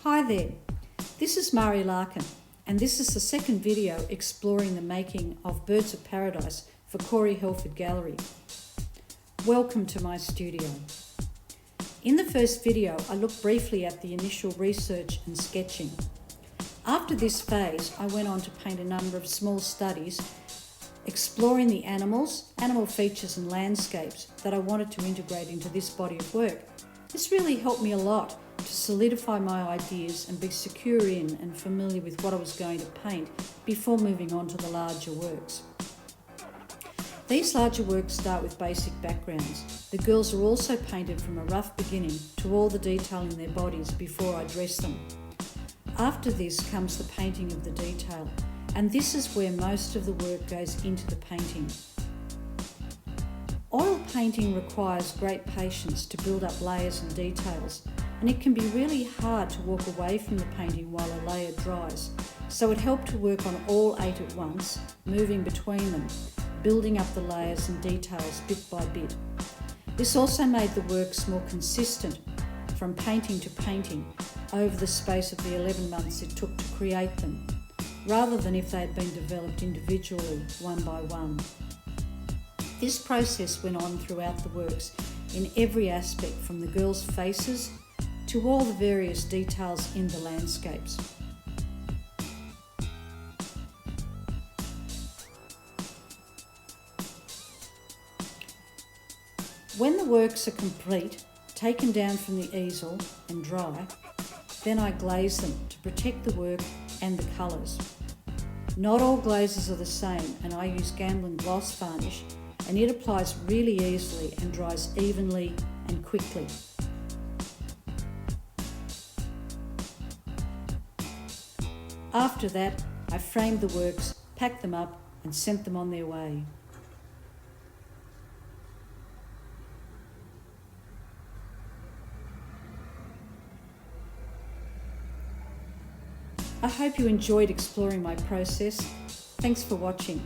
Hi there, this is Mari Larkin and this is the second video exploring the making of Birds of Paradise for Corey Helford Gallery. Welcome to my studio. In the first video I looked briefly at the initial research and sketching. After this phase I went on to paint a number of small studies exploring the animals, animal features and landscapes that I wanted to integrate into this body of work. This really helped me a lot to solidify my ideas and be secure in and familiar with what I was going to paint before moving on to the larger works. These larger works start with basic backgrounds. The girls are also painted from a rough beginning to all the detail in their bodies before I dress them. After this comes the painting of the detail, and this is where most of the work goes into the painting. Oil painting requires great patience to build up layers and details, and it can be really hard to walk away from the painting while a layer dries, so it helped to work on all 8 at once, moving between them, building up the layers and details bit by bit. This also made the works more consistent from painting to painting over the space of the 11 months it took to create them, rather than if they had been developed individually, one by one. This process went on throughout the works in every aspect, from the girls' faces to all the various details in the landscapes. When the works are complete, taken down from the easel and dry, then I glaze them to protect the work and the colours. Not all glazes are the same, and I use Gamblin Gloss Varnish, and it applies really easily and dries evenly and quickly. After that, I framed the works, packed them up and sent them on their way. I hope you enjoyed exploring my process. Thanks for watching.